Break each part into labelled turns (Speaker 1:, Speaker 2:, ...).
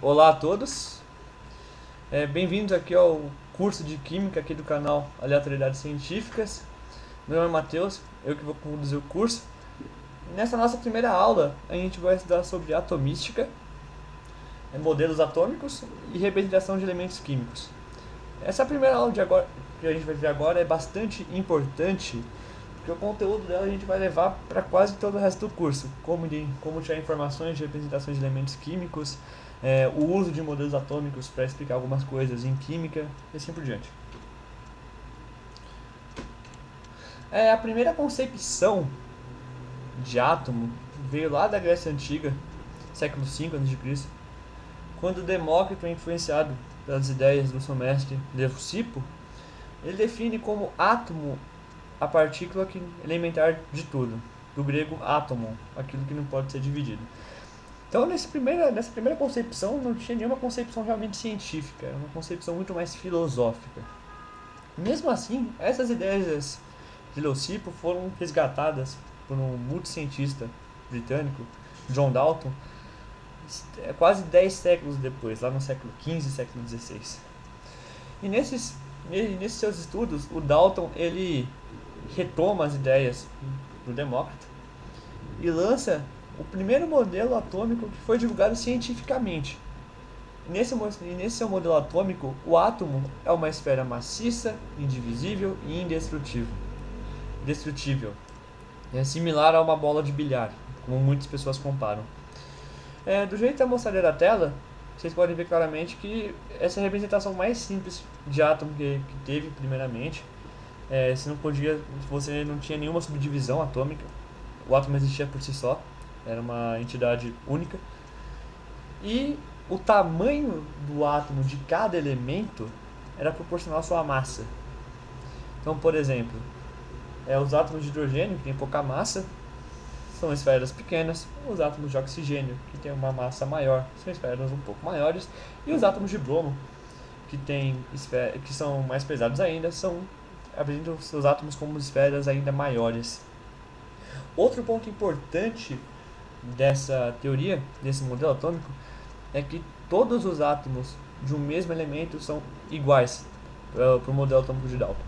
Speaker 1: Olá a todos, bem-vindos aqui ao curso de Química aqui do canal Aleatoriedades Científicas. Meu nome é Matheus, eu que vou conduzir o curso. Nessa nossa primeira aula, a gente vai estudar sobre atomística, modelos atômicos e representação de elementos químicos. Essa primeira aula de agora, que a gente vai ver agora é bastante importante, porque o conteúdo dela a gente vai levar para quase todo o resto do curso, como tirar informações de representações de elementos químicos, o uso de modelos atômicos para explicar algumas coisas em química e assim por diante. A primeira concepção de átomo veio lá da Grécia Antiga, século V a.C., quando Demócrito, influenciado pelas ideias do seu mestre Leucipo, ele define como átomo a partícula elementar de tudo, do grego átomon, aquilo que não pode ser dividido. Então, nessa primeira concepção, não tinha nenhuma concepção realmente científica, era uma concepção muito mais filosófica. Mesmo assim, essas ideias de Leucipo foram resgatadas por um multicientista britânico, John Dalton, quase 10 séculos depois, lá no século XV e século XVI. E nesses seus estudos, o Dalton ele retoma as ideias do Demócrito e lança o primeiro modelo atômico que foi divulgado cientificamente. Nesse seu modelo atômico, o átomo é uma esfera maciça, indivisível e indestrutível. É similar a uma bola de bilhar, como muitas pessoas comparam. Do jeito que eu mostrarei na tela, vocês podem ver claramente que essa é a representação mais simples de átomo que teve primeiramente. Se você não tinha nenhuma subdivisão atômica, o átomo existia por si só, era uma entidade única. E o tamanho do átomo de cada elemento era proporcional à sua massa. Então, por exemplo, os átomos de hidrogênio, que têm pouca massa, são esferas pequenas. Os átomos de oxigênio, que têm uma massa maior, são esferas um pouco maiores. E os átomos de bromo, que são mais pesados ainda, apresentam seus átomos como esferas ainda maiores. Outro ponto importante dessa teoria, desse modelo atômico, é que todos os átomos de um mesmo elemento são iguais para o modelo atômico de Dalton.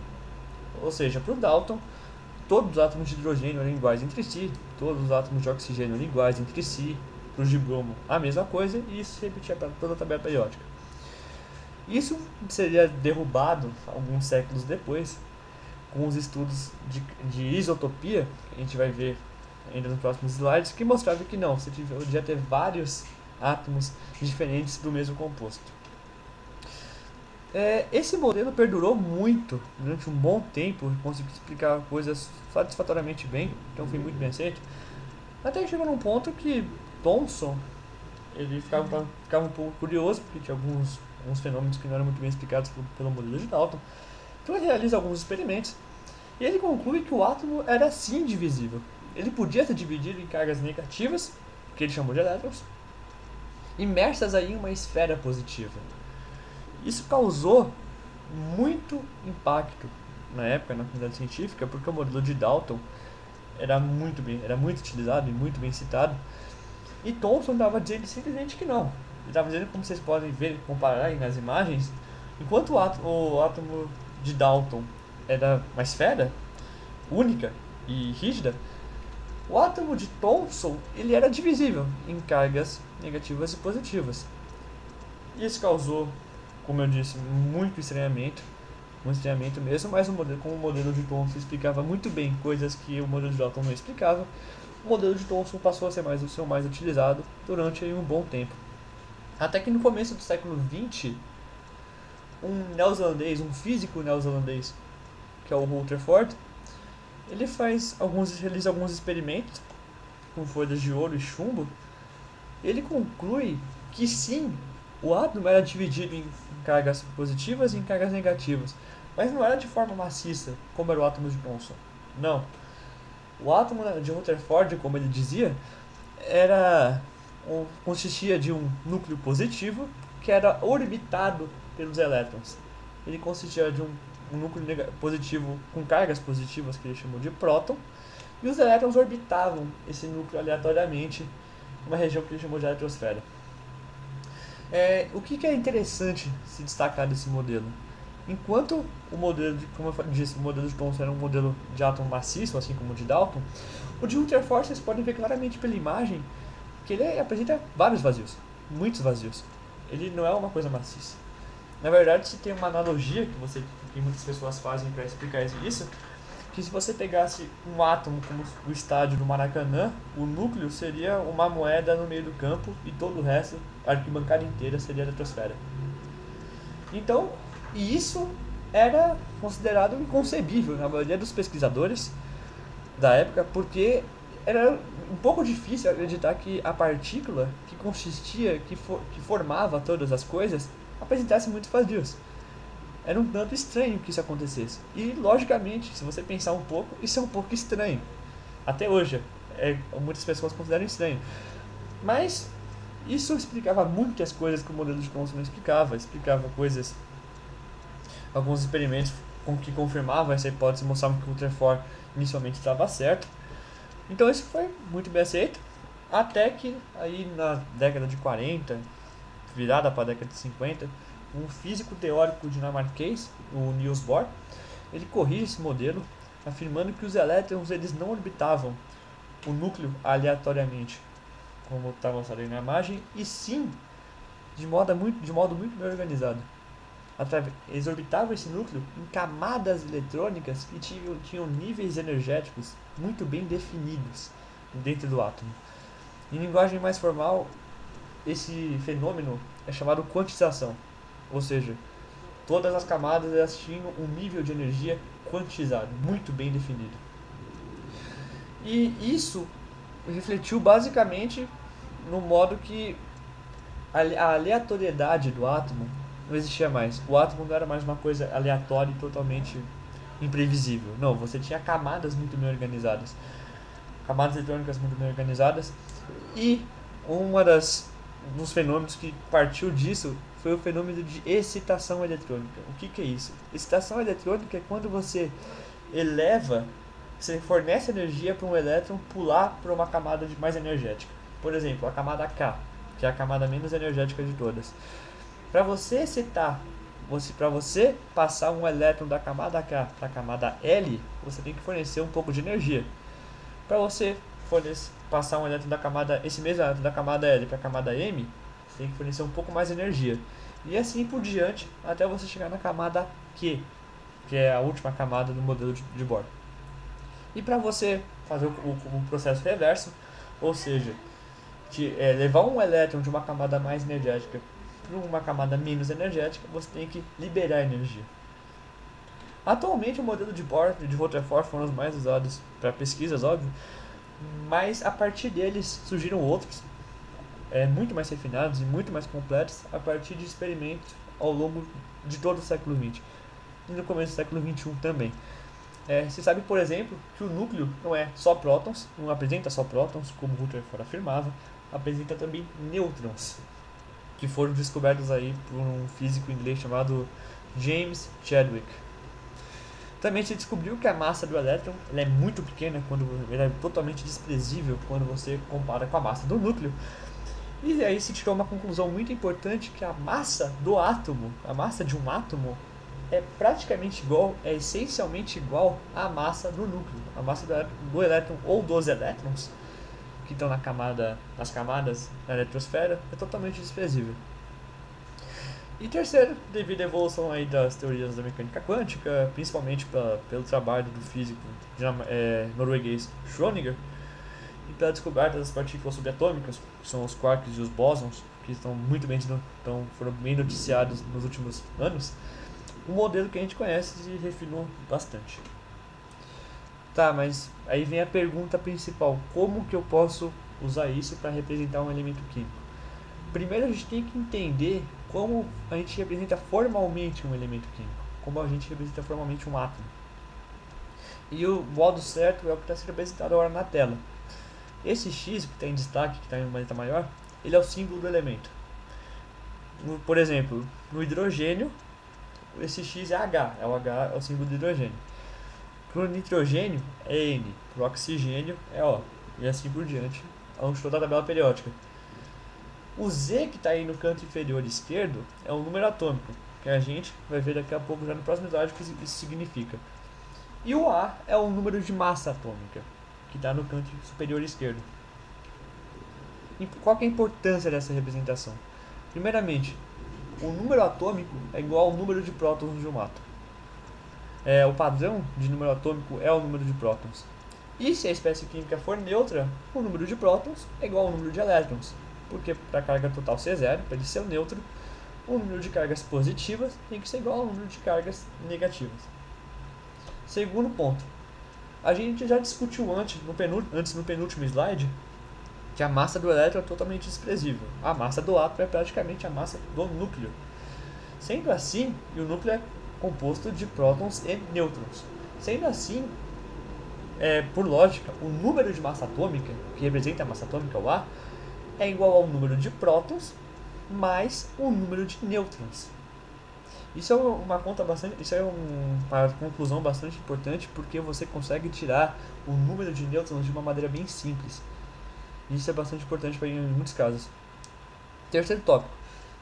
Speaker 1: Ou seja, para o Dalton, todos os átomos de hidrogênio eram iguais entre si, todos os átomos de oxigênio eram iguais entre si, para os de bromo a mesma coisa, e isso se repetia para toda a tabela periódica. Isso seria derrubado alguns séculos depois, com os estudos de isotopia, que a gente vai ver ainda nos próximos slides, que mostrava que não, você podia ter vários átomos diferentes do mesmo composto. Esse modelo perdurou muito durante um bom tempo, conseguiu explicar coisas satisfatoriamente bem, então foi muito bem aceito. Até que chegou num ponto que Thomson ele ficava um pouco curioso, porque tinha alguns fenômenos que não eram muito bem explicados pelo modelo de Dalton. Então ele realiza alguns experimentos e ele conclui que o átomo era sim divisível. Ele podia ser dividido em cargas negativas, que ele chamou de elétrons, imersas aí em uma esfera positiva. Isso causou muito impacto na época, na comunidade científica, porque o modelo de Dalton era muito utilizado e muito bem citado. E Thomson estava dizendo simplesmente que não. Ele estava dizendo, como vocês podem ver, comparar aí nas imagens, enquanto o átomo de Dalton era uma esfera única e rígida, o átomo de Thomson ele era divisível em cargas negativas e positivas. Isso causou, como eu disse, muito estranhamento mesmo, mas como o modelo de Thomson explicava muito bem coisas que o modelo de Dalton não explicava, o modelo de Thomson passou a ser mais utilizado durante um bom tempo. Até que no começo do século XX, um físico neozelandês, que é o Rutherford, ele realiza alguns experimentos com folhas de ouro e chumbo. Ele conclui que sim, o átomo era dividido em cargas positivas e em cargas negativas, mas não era de forma maciça, como era o átomo de Thomson. Não. O átomo de Rutherford, como ele dizia, consistia de um núcleo positivo que era orbitado pelos elétrons. Ele consistia de um núcleo positivo com cargas positivas, que ele chamou de próton, e os elétrons orbitavam esse núcleo aleatoriamente, numa região que ele chamou de eletrosfera. O que é interessante se destacar desse modelo? Enquanto o modelo de, como eu disse, o modelo de Thomson era um modelo de átomo maciço, assim como o de Dalton, o de Rutherford vocês podem ver claramente pela imagem que ele apresenta vários vazios, muitos vazios. Ele não é uma coisa maciça. Na verdade, se tem uma analogia que muitas pessoas fazem para explicar isso, que se você pegasse um átomo como o estádio do Maracanã, o núcleo seria uma moeda no meio do campo e todo o resto, a arquibancada inteira, seria a eletrosfera. Então, isso era considerado inconcebível na maioria dos pesquisadores da época, porque era um pouco difícil acreditar que a partícula que consistia, que formava todas as coisas, apresentasse muitos vazios. Era um tanto estranho que isso acontecesse. E, logicamente, se você pensar um pouco, isso é um pouco estranho. Até hoje, muitas pessoas consideram estranho. Mas isso explicava muitas coisas que o modelo de Thomson não explicava. Explicava coisas, alguns experimentos que confirmavam essa hipótese, mostravam que o Rutherford inicialmente estava certo. Então isso foi muito bem aceito, até que aí na década de 40, virada para a década de 50, um físico teórico dinamarquês, o Niels Bohr, ele corrige esse modelo, afirmando que os elétrons eles não orbitavam o núcleo aleatoriamente, como está mostrado aí na imagem, e sim de modo muito bem organizado. Eles orbitavam esse núcleo em camadas eletrônicas que tinham níveis energéticos muito bem definidos dentro do átomo. Em linguagem mais formal, esse fenômeno é chamado quantização, ou seja, todas as camadas elas tinham um nível de energia quantizado, muito bem definido. E isso refletiu basicamente no modo que a aleatoriedade do átomo não existia mais. O átomo não era mais uma coisa aleatória e totalmente imprevisível. Não, você tinha camadas muito bem organizadas. Camadas eletrônicas muito bem organizadas. E dos fenômenos que partiu disso foi o fenômeno de excitação eletrônica. O que é isso? Excitação eletrônica é quando você você fornece energia para um elétron pular para uma camada mais energética. Por exemplo, a camada K, que é a camada menos energética de todas. Para você excitar, para você passar um elétron da camada K para a camada L, você tem que fornecer um pouco de energia. Para você passar um elétron esse mesmo elétron da camada L para a camada M, você tem que fornecer um pouco mais de energia. E assim por diante, até você chegar na camada Q, que é a última camada do modelo de Bohr. E para você fazer o processo reverso, ou seja, levar um elétron de uma camada mais energética para uma camada menos energética, você tem que liberar energia. Atualmente, o modelo de Bohr e de Rutherford foram os mais usados para pesquisas, óbvio, mas a partir deles surgiram outros, muito mais refinados e muito mais completos, a partir de experimentos ao longo de todo o século XX e no começo do século XXI também. Se sabe, por exemplo, que o núcleo não é só prótons, não apresenta só prótons, como Rutherford afirmava, apresenta também nêutrons, que foram descobertos aí por um físico inglês chamado James Chadwick. Também se descobriu que a massa do elétron ela é muito pequena, ela é totalmente desprezível quando você compara com a massa do núcleo. E aí se tirou uma conclusão muito importante, que a massa do átomo, a massa de um átomo, é praticamente igual, é essencialmente igual à massa do núcleo. A massa do elétron ou dos elétrons que estão nas camadas da eletrosfera é totalmente desprezível. E terceiro, devido à evolução aí das teorias da mecânica quântica, principalmente pelo trabalho do físico norueguês Schrödinger, e pela descoberta das partículas subatômicas, que são os quarks e os bósons, que foram bem noticiados nos últimos anos, o modelo que a gente conhece se refinou bastante. Tá, mas aí vem a pergunta principal: como que eu posso usar isso para representar um elemento químico? Primeiro a gente tem que entender como a gente representa formalmente um elemento químico, como a gente representa formalmente um átomo. E o modo certo é o que está sendo representado agora na tela. Esse X que está em destaque, que está em uma letra maior, ele é o símbolo do elemento. Por exemplo, no hidrogênio, esse X é H, é o símbolo do hidrogênio. Para o nitrogênio é N, para o oxigênio é O, e assim por diante, ao longo de toda a tabela periódica. O Z que está aí no canto inferior esquerdo é um número atômico, que a gente vai ver daqui a pouco já no próximo slide o que isso significa. E o A é um número de massa atômica, que está no canto superior esquerdo. E qual que é a importância dessa representação? Primeiramente, o número atômico é igual ao número de prótons de um átomo. O padrão de número atômico é o número de prótons. E se a espécie química for neutra, o número de prótons é igual ao número de elétrons, porque para a carga total ser zero, para ele ser neutro, o número de cargas positivas tem que ser igual ao número de cargas negativas. Segundo ponto, a gente já discutiu antes no penúltimo slide, que a massa do elétron é totalmente desprezível. A massa do átomo é praticamente a massa do núcleo. Sendo assim, e o núcleo é composto de prótons e nêutrons. Sendo assim, por lógica, o número de massa atômica, que representa a massa atômica, o A, é igual ao número de prótons mais o número de nêutrons. Isso é uma conclusão bastante importante, porque você consegue tirar o número de nêutrons de uma maneira bem simples. Isso é bastante importante para em muitos casos. Terceiro tópico: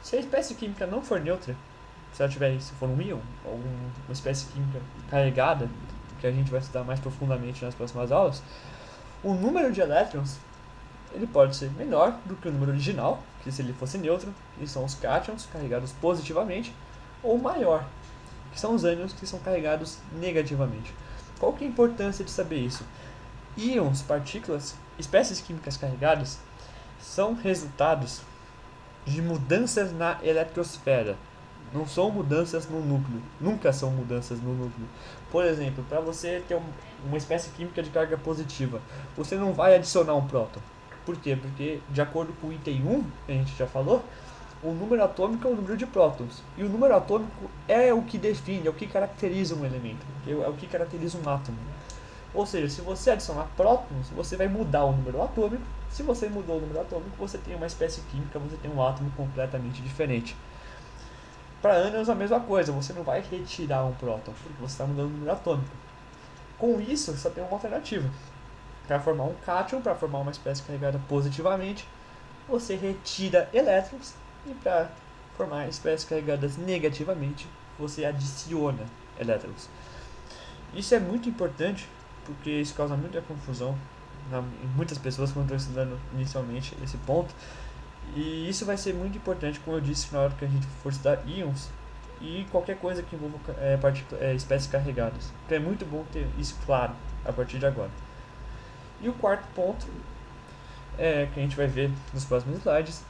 Speaker 1: se a espécie química não for neutra, se for um íon, ou uma espécie química carregada, que a gente vai estudar mais profundamente nas próximas aulas, o número de elétrons ele pode ser menor do que o número original, que se ele fosse neutro, que são os cátions carregados positivamente, ou maior, que são os ânions que são carregados negativamente. Qual que é a importância de saber isso? Íons, partículas, espécies químicas carregadas são resultados de mudanças na eletrosfera. Não são mudanças no núcleo. Nunca são mudanças no núcleo. Por exemplo, para você ter uma espécie química de carga positiva, você não vai adicionar um próton. Por quê? Porque, de acordo com o item 1, que a gente já falou, o número atômico é o número de prótons. E o número atômico é o que define, é o que caracteriza um elemento, é o que caracteriza um átomo. Ou seja, se você adicionar prótons, você vai mudar o número atômico. Se você mudou o número atômico, você tem uma espécie química, você tem um átomo completamente diferente. Para ânions a mesma coisa, você não vai retirar um próton, porque você está mudando o número atômico. Com isso, só tem uma alternativa. Para formar um cátion, para formar uma espécie carregada positivamente, você retira elétrons, e para formar espécies carregadas negativamente, você adiciona elétrons. Isso é muito importante, porque isso causa muita confusão em muitas pessoas quando estão estudando inicialmente esse ponto. E isso vai ser muito importante, como eu disse, na hora que a gente for estudar íons e qualquer coisa que envolva espécies carregadas. Então é muito bom ter isso claro a partir de agora. E o quarto ponto, que a gente vai ver nos próximos slides,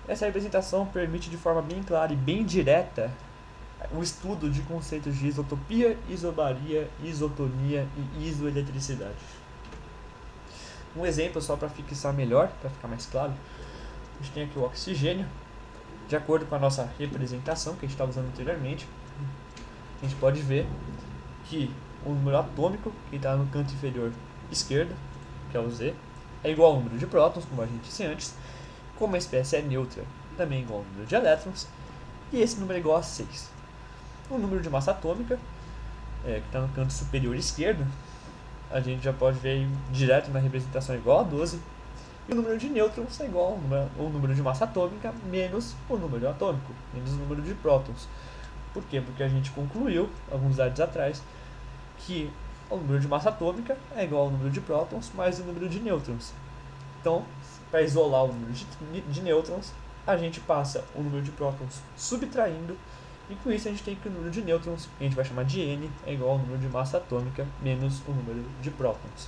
Speaker 1: essa representação permite de forma bem clara e bem direta o estudo de conceitos de isotopia, isobaria, isotonia e isoeletricidade. Um exemplo só para fixar melhor, para ficar mais claro, a gente tem aqui o oxigênio. De acordo com a nossa representação que a gente estava usando anteriormente, a gente pode ver que o número atômico, que está no canto inferior esquerdo, que é o Z, é igual ao número de prótons, como a gente disse antes. Como a espécie é neutra, também é igual ao número de elétrons, e esse número é igual a 6. O número de massa atômica, que está no canto superior esquerdo, a gente já pode ver aí, direto na representação, igual a 12. E o número de nêutrons é igual ao número de massa atômica menos o número atômico, menos o número de prótons. Por quê? Porque a gente concluiu, alguns slides atrás, que o número de massa atômica é igual ao número de prótons mais o número de nêutrons. Então, para isolar o número de nêutrons, a gente passa o número de prótons subtraindo, e com isso a gente tem que o número de nêutrons, que a gente vai chamar de N, é igual ao número de massa atômica menos o número de prótons.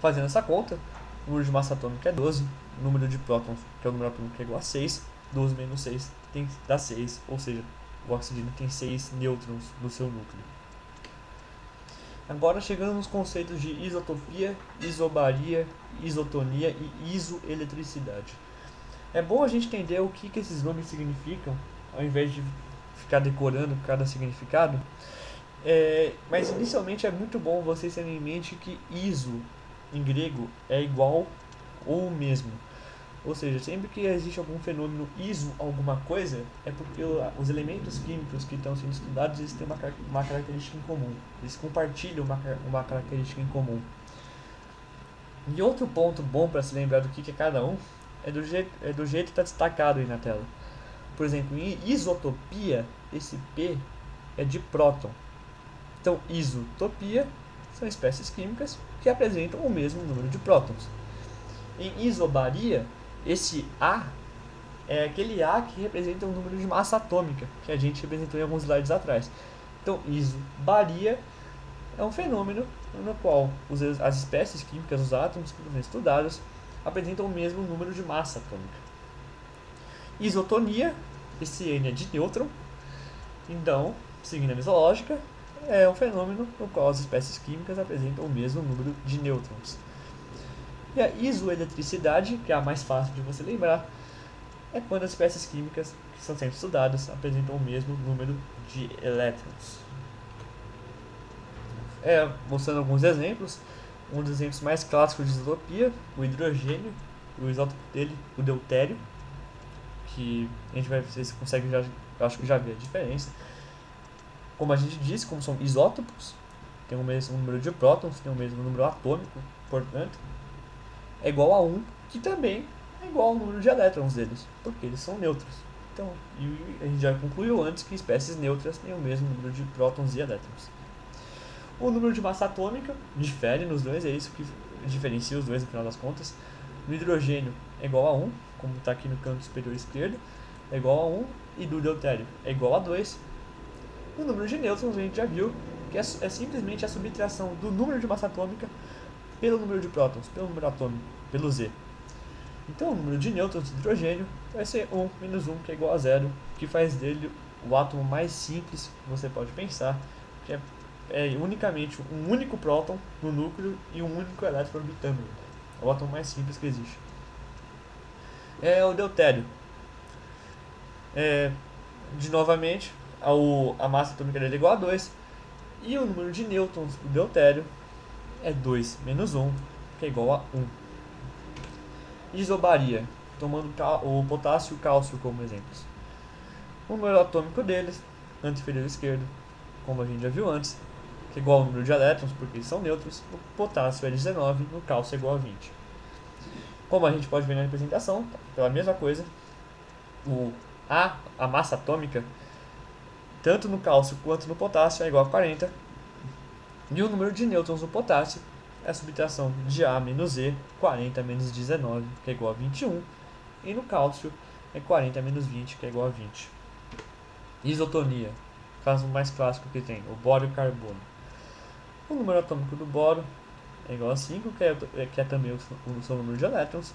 Speaker 1: Fazendo essa conta, o número de massa atômica é 12, o número de prótons, que é o número atômico, é igual a 6, 12 menos 6 dá 6, ou seja, o oxigênio tem 6 nêutrons no seu núcleo. Agora chegando nos conceitos de isotopia, isobaria, isotonia e isoeletricidade. É bom a gente entender o que esses nomes significam, ao invés de ficar decorando cada significado. Mas inicialmente é muito bom vocês terem em mente que iso, em grego, é igual ou o mesmo. Ou seja, sempre que existe algum fenômeno iso alguma coisa, é porque os elementos químicos que estão sendo estudados eles têm uma característica em comum. Eles compartilham uma característica em comum. E outro ponto bom para se lembrar do que é cada um é do jeito que está destacado aí na tela. Por exemplo, em isotopia, esse P é de próton. Então, isotopia são espécies químicas que apresentam o mesmo número de prótons. Em isobaria, esse A é aquele A que representa o número de massa atômica, que a gente representou em alguns slides atrás. Então, isobaria é um fenômeno no qual as espécies químicas, os átomos que foram estudados, apresentam o mesmo número de massa atômica. Isotonia, esse N é de nêutron, então, seguindo a mesma lógica, é um fenômeno no qual as espécies químicas apresentam o mesmo número de nêutrons. E a isoeletricidade, que é a mais fácil de você lembrar, é quando as espécies químicas que estão sendo estudadas apresentam o mesmo número de elétrons. Mostrando alguns exemplos, um dos exemplos mais clássicos de isotopia, o hidrogênio, o isótopo dele, o deutério, que a gente vai ver se consegue, acho que já vê a diferença. Como a gente disse, como são isótopos, tem o mesmo número de prótons, tem o mesmo número atômico, portanto, é igual a 1, que também é igual ao número de elétrons deles, porque eles são neutros. Então, e a gente já concluiu antes que espécies neutras têm o mesmo número de prótons e elétrons. O número de massa atômica difere nos dois, é isso que diferencia os dois no final das contas. No hidrogênio é igual a 1, como está aqui no canto superior esquerdo, é igual a 1, e do deutério é igual a 2. O número de nêutrons a gente já viu que é simplesmente a subtração do número de massa atômica pelo número de prótons, pelo número atômico, pelo Z. Então o número de nêutrons de hidrogênio vai ser 1 menos 1, que é igual a 0, que faz dele o átomo mais simples que você pode pensar, que é unicamente um único próton no núcleo e um único elétron orbitando. É o átomo mais simples que existe. É o deutério. Novamente, a massa atômica dele é igual a 2, e o número de nêutrons do deutério é 2 menos 1, que é igual a 1. Isobaria, tomando o potássio e o cálcio como exemplos. O número atômico deles, canto inferior esquerdo, como a gente já viu antes, que é igual ao número de elétrons, porque eles são neutros. O potássio é 19, o cálcio é igual a 20. Como a gente pode ver na representação, pela mesma coisa, a massa atômica, tanto no cálcio quanto no potássio, é igual a 40. E o número de nêutrons no potássio é a subtração de A menos E, 40 menos 19, que é igual a 21. E no cálcio é 40 menos 20, que é igual a 20. Isotonia, caso mais clássico que tem, o bório e o carbono. O número atômico do boro é igual a 5, que é também o seu número de elétrons.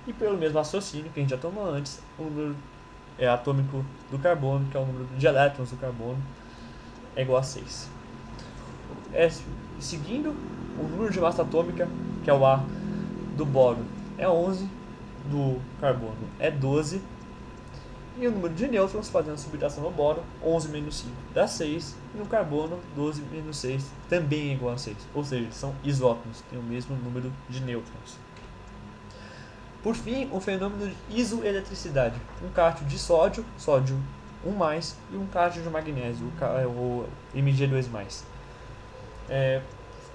Speaker 1: E pelo mesmo raciocínio que a gente já tomou antes, o número atômico do carbono, que é o número de elétrons do carbono, é igual a 6. Seguindo, o número de massa atômica, que é o A do boro, é 11, do carbono é 12, e o número de nêutrons, fazendo a subtração no boro, 11 menos 5 dá 6, e no carbono, 12 menos 6 também é igual a 6, ou seja, são isótopos, têm o mesmo número de nêutrons. Por fim, o fenômeno de isoeletricidade, um cátion de sódio 1+, e um cátion de magnésio, o Mg2+.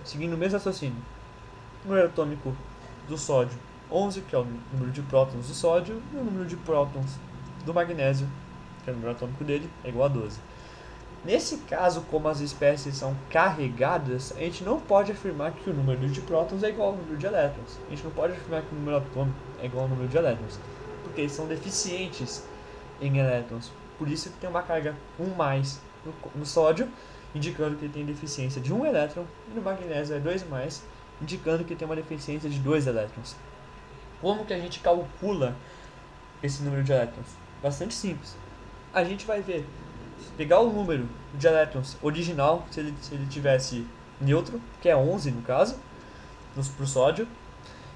Speaker 1: Seguindo o mesmo raciocínio, o número atômico do sódio 11, que é o número de prótons do sódio, e o número de prótons do magnésio, que é o número atômico dele, é igual a 12. Nesse caso, como as espécies são carregadas, a gente não pode afirmar que o número de prótons é igual ao número de elétrons. A gente não pode afirmar que o número atômico é igual ao número de elétrons, porque eles são deficientes em elétrons. Por isso que tem uma carga 1+ no sódio, indicando que ele tem deficiência de 1 elétron, e no magnésio é 2+, indicando que tem uma deficiência de 2 elétrons. Como que a gente calcula esse número de elétrons? Bastante simples. A gente vai pegar o número de elétrons original, se ele tivesse neutro, que é 11 no caso, para o sódio,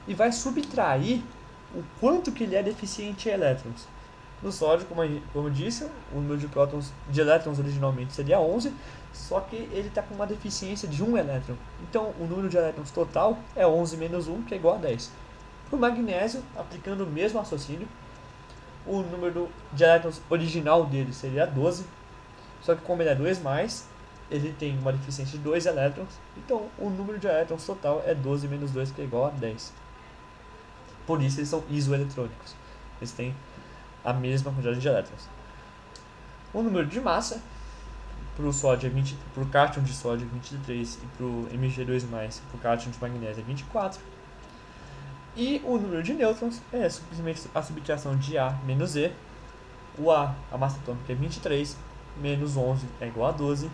Speaker 1: e vai subtrair o quanto que ele é deficiente em elétrons. No sódio, como eu disse, o número de prótons de elétrons originalmente seria 11, só que ele está com uma deficiência de 1 elétron. Então, o número de elétrons total é 11 menos 1, que é igual a 10. Para o magnésio, aplicando o mesmo raciocínio, o número de elétrons original dele seria 12, só que como ele é 2+, ele tem uma deficiência de 2 elétrons, então o número de elétrons total é 12 menos 2, que é igual a 10. Por isso eles são isoeletrônicos. eles têm a mesma quantidade de elétrons. O número de massa para o cátion de sódio é 23 e para o Mg2+, para o cátion de magnésio é 24. E o número de nêutrons é simplesmente a subtração de A menos E. O A, a massa atômica é 23, menos 11 é igual a 12.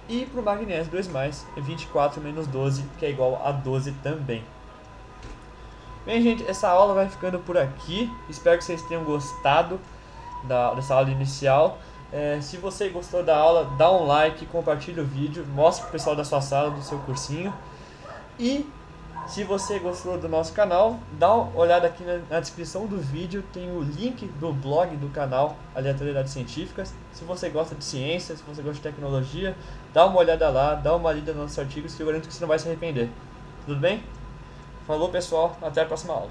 Speaker 1: E para o magnésio 2+, é 24 menos 12, que é igual a 12 também. Bem, gente, essa aula vai ficando por aqui. Espero que vocês tenham gostado dessa aula inicial. Se você gostou da aula, dá um like, compartilha o vídeo, mostra para o pessoal da sua sala, do seu cursinho. E se você gostou do nosso canal, dá uma olhada aqui na descrição do vídeo, tem o link do blog do canal Aleatoriedades Científicas. Se você gosta de ciência, se você gosta de tecnologia, dá uma olhada lá, dá uma lida nos nossos artigos, que eu garanto que você não vai se arrepender. Tudo bem? Falou, pessoal, até a próxima aula.